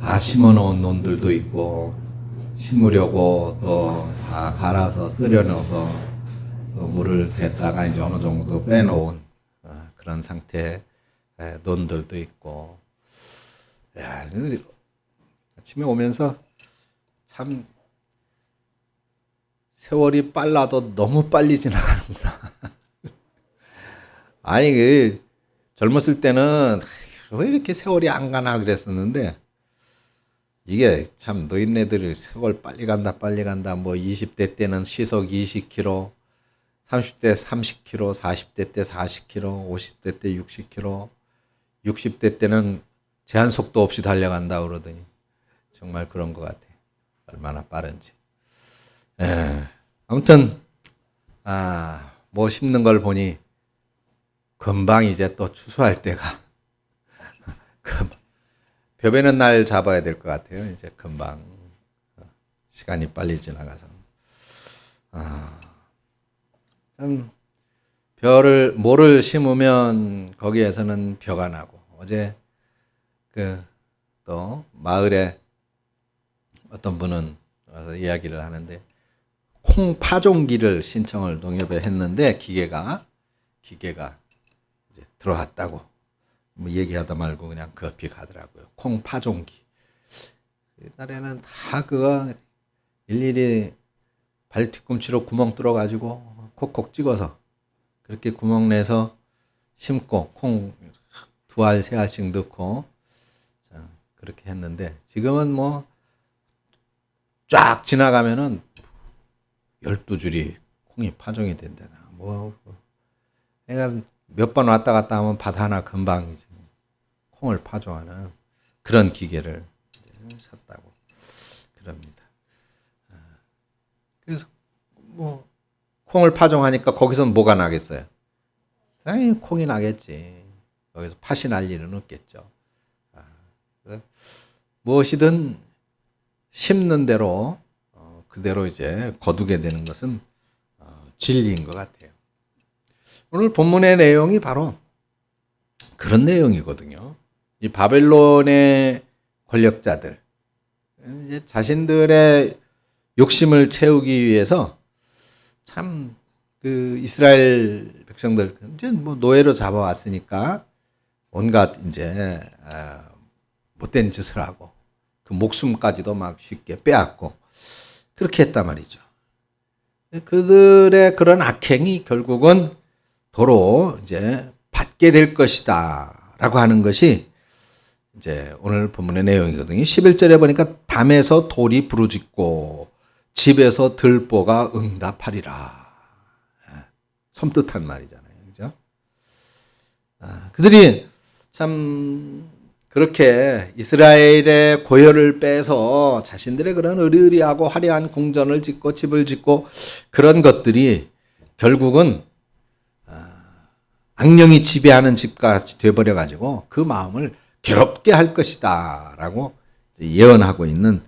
다 심어놓은 논들도 있고, 심으려고 또 다 갈아서 쓸어넣어서 또 물을 댔다가 이제 어느 정도 빼놓은 그런 상태의 논들도 있고. 야, 아침에 오면서 참 세월이 빨라도 너무 빨리 지나가는구나. 아니, 젊었을 때는 왜 이렇게 세월이 안 가나 그랬었는데, 이게 참 노인네들이 세월 빨리 간다, 뭐 20대 때는 시속 20km, 30대 30km, 40대 때 40km, 50대 때 60km, 60대 때는 제한 속도 없이 달려간다 그러더니, 정말 그런 것 같아. 얼마나 빠른지. 아무튼, 뭐 심는 걸 보니, 금방 이제 또 추수할 때가, 벼베는 날 잡아야 될 것 같아요. 이제 금방. 시간이 빨리 지나가서. 참, 모를 심으면 거기에서는 벼가 나고, 어제 또 마을에 어떤 분은 와서 이야기를 하는데, 콩 파종기를 신청을 농협에 했는데 기계가 이제 들어왔다고 뭐 얘기하다 말고 그냥 급히 가더라고요. 콩 파종기. 옛날에는 다 그거 일일이 발 뒤꿈치로 구멍 뚫어 가지고 콕콕 찍어서 그렇게 구멍 내서 심고 콩 2알 3알씩 넣고 그렇게 했는데, 지금은 뭐 쫙 지나가면은 12줄이 콩이 파종이 된다나. 뭐 내가 몇 번 왔다 갔다 하면 밭 하나 금방 이제 콩을 파종하는 그런 기계를 샀다고 그럽니다. 그래서 뭐 콩을 파종하니까 거기서 뭐가 나겠어요? 당연히 콩이 나겠지. 여기서 팥이 날 일은 없겠죠. 무엇이든 심는 대로 그대로 이제 거두게 되는 것은 진리인 것 같아요. 오늘 본문의 내용이 바로 그런 내용이거든요. 이 바벨론의 권력자들, 이제 자신들의 욕심을 채우기 위해서 참 그 이스라엘 백성들 이제 뭐 노예로 잡아왔으니까 온갖 이제 못된 짓을 하고 그 목숨까지도 막 쉽게 빼앗고 그렇게 했단 말이죠. 그들의 그런 악행이 결국은 도로 이제 받게 될 것이다 라고 하는 것이 이제 오늘 본문의 내용이거든요. 11절에 보니까 담에서 돌이 부르짖고 집에서 들보가 응답하리라. 섬뜩한 말이잖아요. 그죠? 그들이 참 그렇게 이스라엘의 고열을 빼서 자신들의 그런 의리의리하고 화려한 궁전을 짓고 집을 짓고 그런 것들이 결국은 악령이 지배하는 집같이 돼버려가지고 그 마음을 괴롭게 할 것이다 라고 예언하고 있는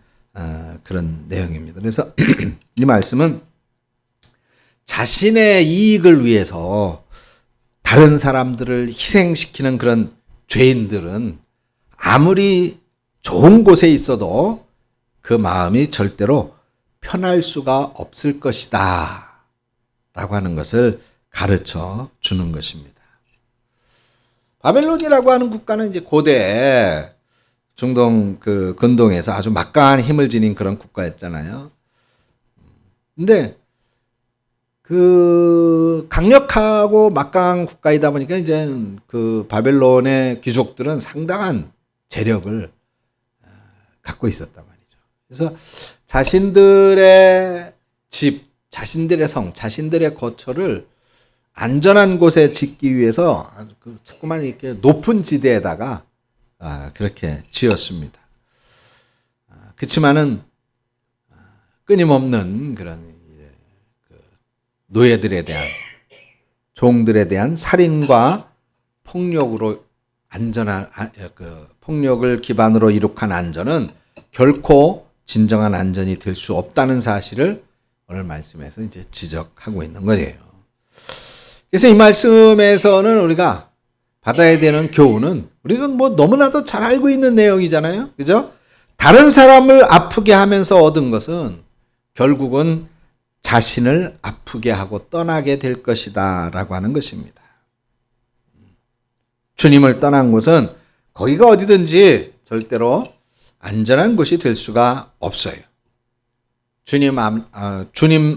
그런 내용입니다. 그래서 이 말씀은 자신의 이익을 위해서 다른 사람들을 희생시키는 그런 죄인들은 아무리 좋은 곳에 있어도 그 마음이 절대로 편할 수가 없을 것이다 라고 하는 것을 가르쳐 주는 것입니다. 바벨론이라고 하는 국가는 이제 고대 중동 그 근동에서 아주 막강한 힘을 지닌 그런 국가였잖아요. 근데 그 강력하고 막강한 국가이다 보니까 이제 그 바벨론의 귀족들은 상당한 재력을 갖고 있었단 말이죠. 그래서 자신들의 집, 자신들의 성, 자신들의 거처를 안전한 곳에 짓기 위해서 자꾸만 이렇게 높은 지대에다가 그렇게 지었습니다. 그렇지만은 끊임없는 그런 노예들에 대한 종들에 대한 살인과 폭력으로 폭력을 기반으로 이룩한 안전은 결코 진정한 안전이 될 수 없다는 사실을 오늘 말씀에서 이제 지적하고 있는 거예요. 그래서 이 말씀에서는 우리가 받아야 되는 교훈은 우리가 뭐 너무나도 잘 알고 있는 내용이잖아요. 그죠? 다른 사람을 아프게 하면서 얻은 것은 결국은 자신을 아프게 하고 떠나게 될 것이다 라고 하는 것입니다. 주님을 떠난 곳은 거기가 어디든지 절대로 안전한 곳이 될 수가 없어요. 주님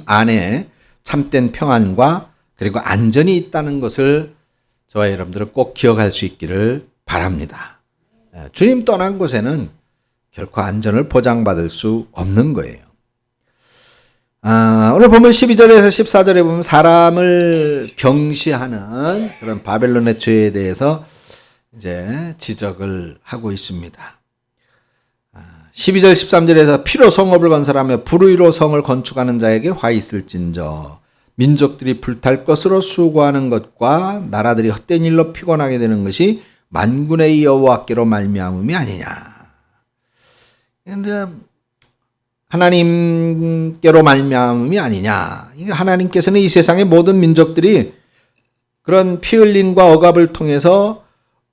안에 참된 평안과 그리고 안전이 있다는 것을 저와 여러분들은 꼭 기억할 수 있기를 바랍니다. 주님 떠난 곳에는 결코 안전을 보장받을 수 없는 거예요. 오늘 보면 12절에서 14절에 보면 사람을 경시하는 그런 바벨론의 죄에 대해서 이제 지적을 하고 있습니다. 12절 13절에서 피로 성읍을 건설하며 불의로 성을 건축하는 자에게 화 있을진저 민족들이 불탈 것으로 수고하는 것과 나라들이 헛된 일로 피곤하게 되는 것이 만군의 여호와께로 말미암음이 아니냐. 근데 하나님께로 말미암음이 아니냐. 하나님께서는 이 세상의 모든 민족들이 그런 피 흘림과 억압을 통해서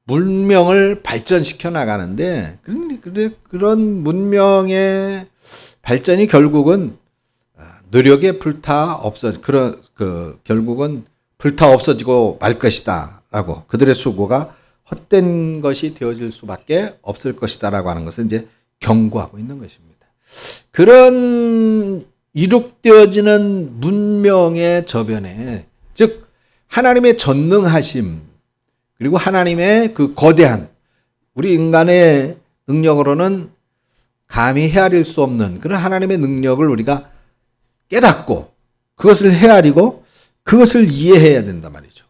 문명을 발전시켜 나가는데 그런 문명의 발전이 결국은 노력에 결국은 불타 없어지고 말 것이다라고 그들의 수고가 헛된 것이 되어질 수밖에 없을 것이다라고 하는 것을 이제 경고하고 있는 것입니다. 그런 이룩되어지는 문명의 저변에 즉 하나님의 전능하심 그리고 하나님의 그 거대한 우리 인간의 능력으로는 감히 헤아릴 수 없는 그런 하나님의 능력을 우리가 깨닫고 그것을 헤아리고 그것을 이해해야 된단 말이죠.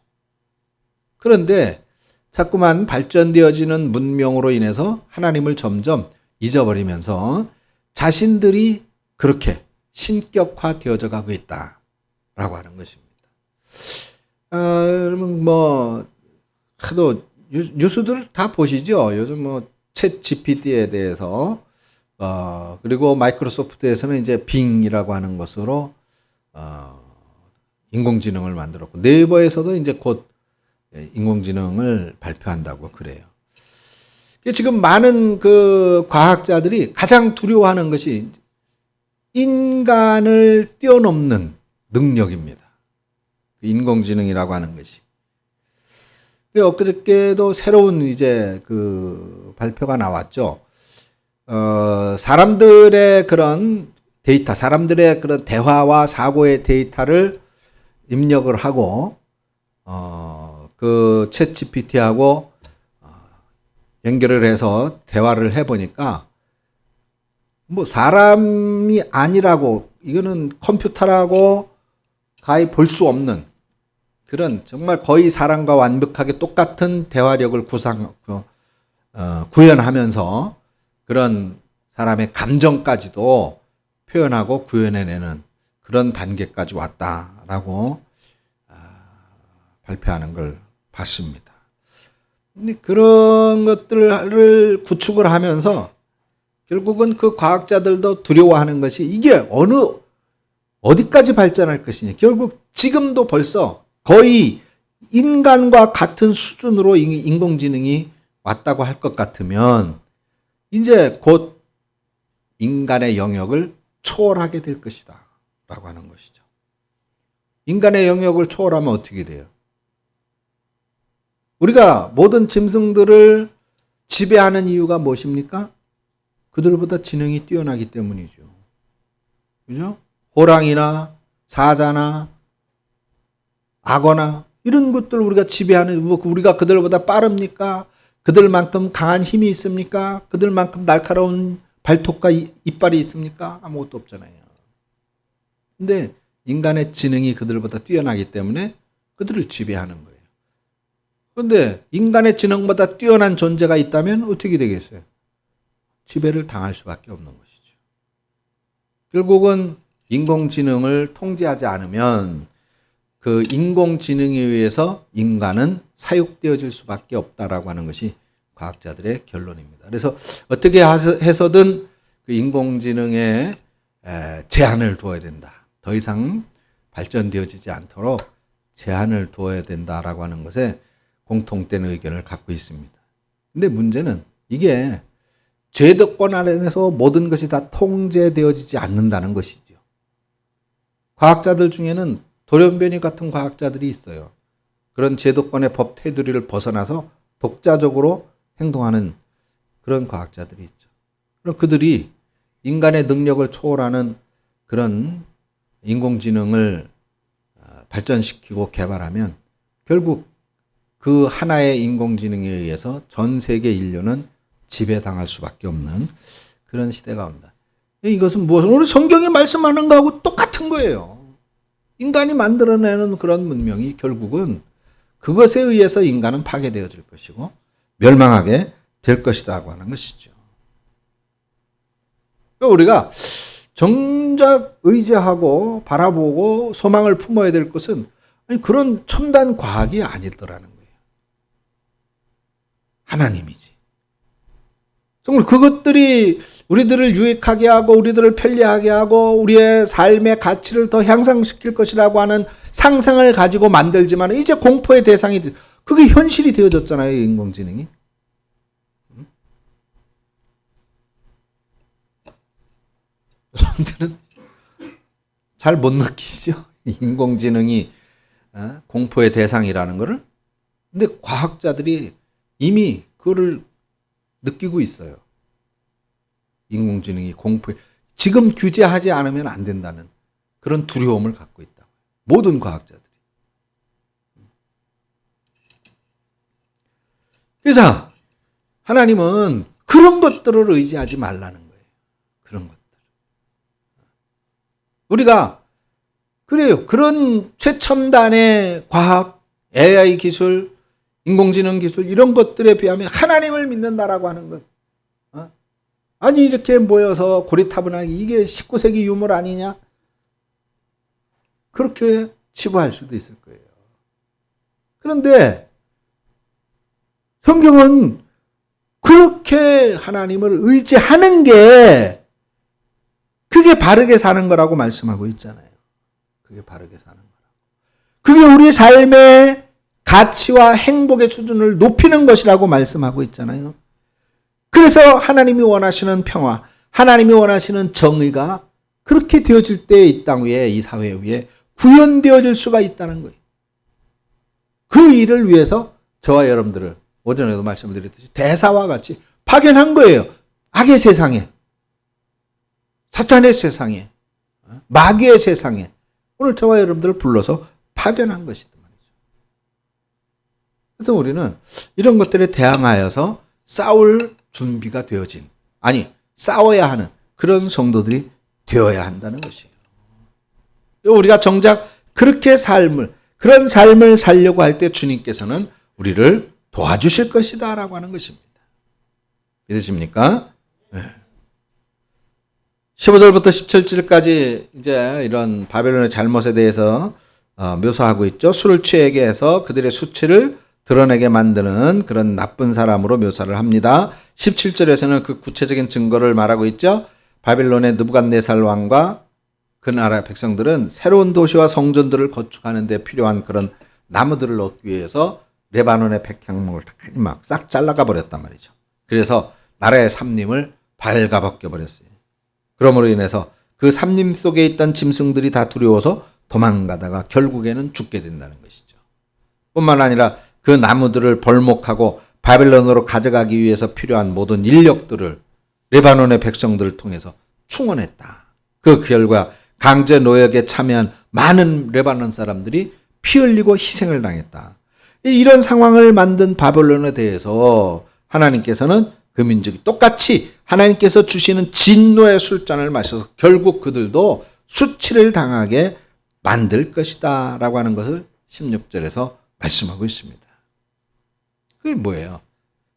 그런데 자꾸만 발전되어지는 문명으로 인해서 하나님을 점점 잊어버리면서 자신들이 그렇게 신격화되어져 가고 있다라고 하는 것입니다. 여러분 하도 뉴스들 다 보시죠. 요즘 챗 GPT에 대해서 그리고 마이크로소프트에서는 이제 빙이라고 하는 것으로 인공지능을 만들었고 네이버에서도 이제 곧 인공지능을 발표한다고 그래요. 지금 많은 그 과학자들이 가장 두려워하는 것이 인간을 뛰어넘는 능력입니다. 인공지능이라고 하는 것이. 엊그저께도 새로운 이제 그 발표가 나왔죠. 사람들의 그런 데이터, 사람들의 그런 대화와 사고의 데이터를 입력을 하고, 그 챗 GPT하고 연결을 해서 대화를 해보니까, 사람이 아니라고, 이거는 컴퓨터라고 가히 볼 수 없는 그런 정말 거의 사람과 완벽하게 똑같은 대화력을 구현하면서 그런 사람의 감정까지도 표현하고 구현해내는 그런 단계까지 왔다라고 발표하는 걸 봤습니다. 근데 그런 것들을 구축을 하면서 결국은 그 과학자들도 두려워하는 것이 이게 어디까지 발전할 것이냐. 결국 지금도 벌써 거의 인간과 같은 수준으로 인공지능이 왔다고 할 것 같으면 이제 곧 인간의 영역을 초월하게 될 것이다 라고 하는 것이죠. 인간의 영역을 초월하면 어떻게 돼요? 우리가 모든 짐승들을 지배하는 이유가 무엇입니까? 그들보다 지능이 뛰어나기 때문이죠. 그죠? 호랑이나 사자나 악어나 이런 것들 우리가 지배하는, 우리가 그들보다 빠릅니까? 그들만큼 강한 힘이 있습니까? 그들만큼 날카로운 발톱과 이빨이 있습니까? 아무것도 없잖아요. 근데 인간의 지능이 그들보다 뛰어나기 때문에 그들을 지배하는 거예요. 그런데 인간의 지능보다 뛰어난 존재가 있다면 어떻게 되겠어요? 지배를 당할 수밖에 없는 것이죠. 결국은 인공지능을 통제하지 않으면 그 인공지능에 의해서 인간은 사육되어질 수밖에 없다라고 하는 것이 과학자들의 결론입니다. 그래서 어떻게 해서든 그 인공지능에 제한을 두어야 된다. 더 이상 발전되어지지 않도록 제한을 두어야 된다라고 하는 것에 공통된 의견을 갖고 있습니다. 근데 문제는 이게 제도권 안에서 모든 것이 다 통제되어지지 않는다는 것이죠. 과학자들 중에는 돌연변이 같은 과학자들이 있어요. 그런 제도권의 법 테두리를 벗어나서 독자적으로 행동하는 그런 과학자들이 있죠. 그럼 그들이 인간의 능력을 초월하는 그런 인공지능을 발전시키고 개발하면 결국 그 하나의 인공지능에 의해서 전 세계 인류는 지배당할 수밖에 없는 그런 시대가 온다. 이것은 무엇을 우리 성경이 말씀하는 거하고 똑같은 거예요. 인간이 만들어내는 그런 문명이 결국은 그것에 의해서 인간은 파괴되어질 것이고 멸망하게 될 것이라고 하는 것이죠. 우리가 정작 의지하고 바라보고 소망을 품어야 될 것은 그런 첨단 과학이 아니더라는 거예요. 하나님이지. 정말 그것들이 우리들을 유익하게 하고 우리들을 편리하게 하고 우리의 삶의 가치를 더 향상시킬 것이라고 하는 상상을 가지고 만들지만 이제 공포의 대상이 그게 현실이 되어졌잖아요. 인공지능이. 여러분들은 잘 못 느끼시죠? 인공지능이 공포의 대상이라는 것을. 근데 과학자들이 이미 그거를 느끼고 있어요. 인공지능이 공포에 지금 규제하지 않으면 안 된다는 그런 두려움을 갖고 있다. 모든 과학자들이. 그래서 하나님은 그런 것들을 의지하지 말라는 거예요. 그런 것들. 우리가 그래요. 그런 최첨단의 과학, AI 기술, 인공지능 기술 이런 것들에 비하면 하나님을 믿는다라고 하는 것. 아니 이렇게 모여서 고리타분하게 이게 19세기 유물 아니냐? 그렇게 치부할 수도 있을 거예요. 그런데 성경은 그렇게 하나님을 의지하는 게 그게 바르게 사는 거라고 말씀하고 있잖아요. 그게 바르게 사는 거라고. 그게 우리 삶의 가치와 행복의 수준을 높이는 것이라고 말씀하고 있잖아요. 그래서 하나님이 원하시는 평화, 하나님이 원하시는 정의가 그렇게 되어질 때 이 땅 위에, 이 사회 위에 구현되어질 수가 있다는 거예요. 그 일을 위해서 저와 여러분들을 오전에도 말씀을 드렸듯이 대사와 같이 파견한 거예요. 악의 세상에, 사탄의 세상에, 마귀의 세상에 오늘 저와 여러분들을 불러서 파견한 것이다 말이죠. 그래서 우리는 이런 것들에 대항하여서 싸울 준비가 되어진, 아니 싸워야 하는 그런 성도들이 되어야 한다는 것이에요. 우리가 정작 그렇게 그런 삶을 살려고 할 때 주님께서는 우리를 도와주실 것이다 라고 하는 것입니다. 믿으십니까? 네. 15절부터 17절까지 이제 이런 바벨론의 잘못에 대해서 묘사하고 있죠. 술을 취하게 해서 그들의 수치를 드러내게 만드는 그런 나쁜 사람으로 묘사를 합니다. 17절에서는 그 구체적인 증거를 말하고 있죠. 바벨론의 느부갓네살 왕과 그 나라 백성들은 새로운 도시와 성전들을 건축하는 데 필요한 그런 나무들을 얻기 위해서 레바논의 백향목을 막 싹 잘라가 버렸단 말이죠. 그래서 나라의 삼림을 발가벗겨 버렸어요. 그러므로 인해서 그 삼림 속에 있던 짐승들이 다 두려워서 도망가다가 결국에는 죽게 된다는 것이죠. 뿐만 아니라 그 나무들을 벌목하고 바벨론으로 가져가기 위해서 필요한 모든 인력들을 레바논의 백성들을 통해서 충원했다. 그 결과 강제 노역에 참여한 많은 레바논 사람들이 피 흘리고 희생을 당했다. 이런 상황을 만든 바벨론에 대해서 하나님께서는 그 민족이 똑같이 하나님께서 주시는 진노의 술잔을 마셔서 결국 그들도 수치를 당하게 만들 것이다 라고 하는 것을 16절에서 말씀하고 있습니다. 그게 뭐예요?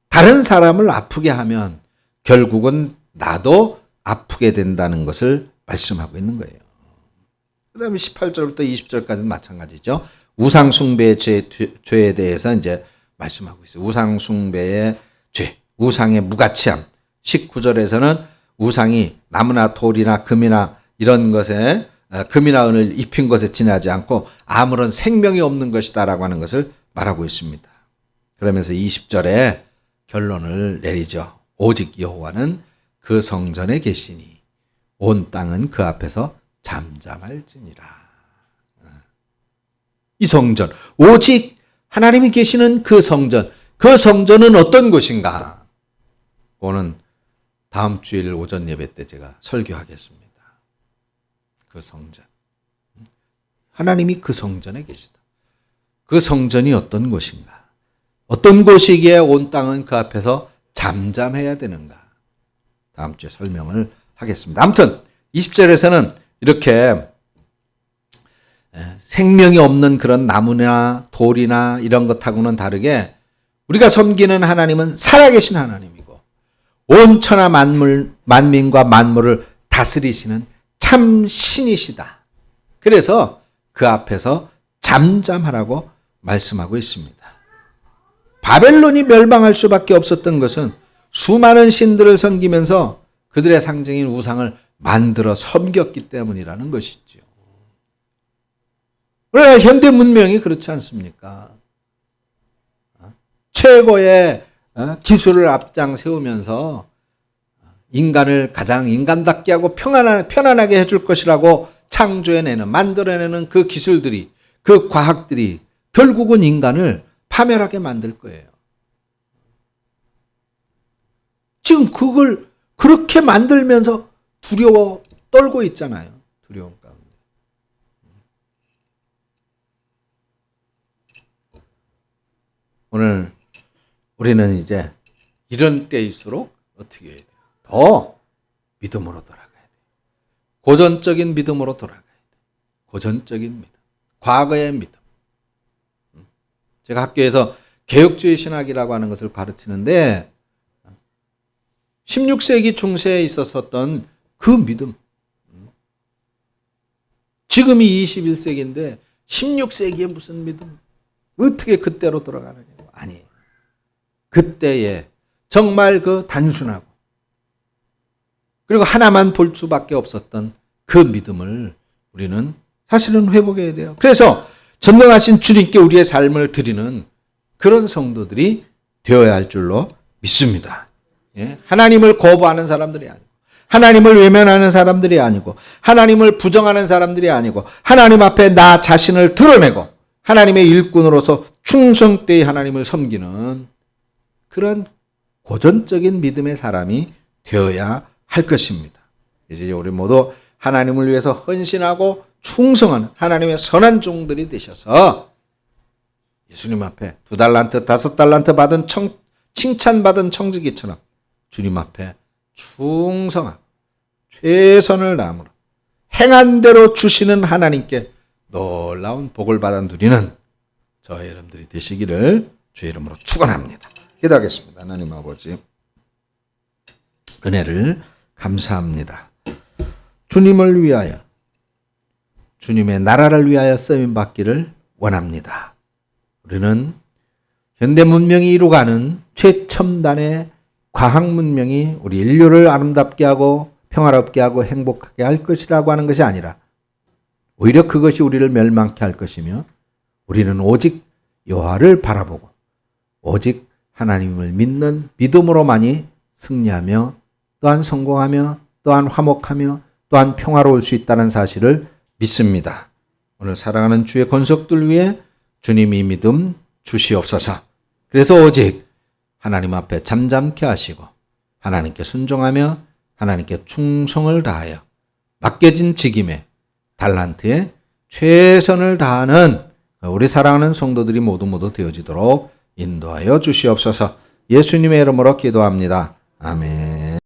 다른 사람을 아프게 하면 결국은 나도 아프게 된다는 것을 말씀하고 있는 거예요. 그 다음에 18절부터 20절까지는 마찬가지죠. 우상숭배의 죄에 대해서 이제 말씀하고 있어요. 우상숭배의 죄, 우상의 무가치함. 19절에서는 우상이 나무나 돌이나 금이나 이런 것에, 금이나 은을 입힌 것에 지나지 않고 아무런 생명이 없는 것이다라고 하는 것을 말하고 있습니다. 그러면서 20절에 결론을 내리죠. 오직 여호와는 그 성전에 계시니 온 땅은 그 앞에서 잠잠할지니라. 이 성전, 오직 하나님이 계시는 그 성전은 어떤 곳인가? 그거는 다음 주일 오전 예배 때 제가 설교하겠습니다. 그 성전. 하나님이 그 성전에 계시다. 그 성전이 어떤 곳인가? 어떤 곳이기에 온 땅은 그 앞에서 잠잠해야 되는가? 다음 주에 설명을 하겠습니다. 아무튼 20절에서는 이렇게 생명이 없는 그런 나무나 돌이나 이런 것하고는 다르게 우리가 섬기는 하나님은 살아계신 하나님이고 온 천하 만민과 만물을 다스리시는 참 신이시다. 그래서 그 앞에서 잠잠하라고 말씀하고 있습니다. 바벨론이 멸망할 수밖에 없었던 것은 수많은 신들을 섬기면서 그들의 상징인 우상을 만들어 섬겼기 때문이라는 것이죠. 그러나 현대 문명이 그렇지 않습니까? 최고의 기술을 앞장 세우면서 인간을 가장 인간답게 하고 편안하게 해줄 것이라고 창조해내는, 만들어내는 그 기술들이, 그 과학들이 결국은 인간을 파멸하게 만들 거예요. 지금 그걸 그렇게 만들면서 두려워 떨고 있잖아요. 두려움 가운데. 오늘 우리는 이제 이런 때일수록 어떻게 해야 돼요? 더 믿음으로 돌아가야 돼요. 고전적인 믿음으로 돌아가야 돼요. 고전적인 믿음. 과거의 믿음. 제가 학교에서 개혁주의 신학이라고 하는 것을 가르치는데 16세기 중세에 있었던 그 믿음. 지금이 21세기인데 16세기에 무슨 믿음? 어떻게 그때로 돌아가느냐고. 아니에요. 그때에 정말 그 단순하고 그리고 하나만 볼 수밖에 없었던 그 믿음을 우리는 사실은 회복해야 돼요. 그래서 전능하신 주님께 우리의 삶을 드리는 그런 성도들이 되어야 할 줄로 믿습니다. 하나님을 거부하는 사람들이 아니고 하나님을 외면하는 사람들이 아니고 하나님을 부정하는 사람들이 아니고 하나님 앞에 나 자신을 드러내고 하나님의 일꾼으로서 충성되이 하나님을 섬기는 그런 고전적인 믿음의 사람이 되어야 할 것입니다. 이제 우리 모두 하나님을 위해서 헌신하고 충성하는 하나님의 선한 종들이 되셔서 예수님 앞에 2달란트, 5달란트 받은 칭찬받은 청지기처럼 주님 앞에 충성하고 최선을 다함으로 행한 대로 주시는 하나님께 놀라운 복을 받아 누리는 저희 여러분들이 되시기를 주의 이름으로 축원합니다. 기도하겠습니다. 하나님 아버지 은혜를 감사합니다. 주님을 위하여 주님의 나라를 위하여 쓰임받기를 원합니다. 우리는 현대 문명이 이루어가는 최첨단의 과학 문명이 우리 인류를 아름답게 하고 평화롭게 하고 행복하게 할 것이라고 하는 것이 아니라 오히려 그것이 우리를 멸망케 할 것이며 우리는 오직 여호와를 바라보고 오직 하나님을 믿는 믿음으로만이 승리하며 또한 성공하며 또한 화목하며 또한 평화로울 수 있다는 사실을 믿습니다. 오늘 사랑하는 주의 권속들 위해 주님이 믿음 주시옵소서. 그래서 오직 하나님 앞에 잠잠케 하시고 하나님께 순종하며 하나님께 충성을 다하여 맡겨진 직임에 달란트에 최선을 다하는 우리 사랑하는 성도들이 모두 되어지도록 인도하여 주시옵소서. 예수님의 이름으로 기도합니다. 아멘.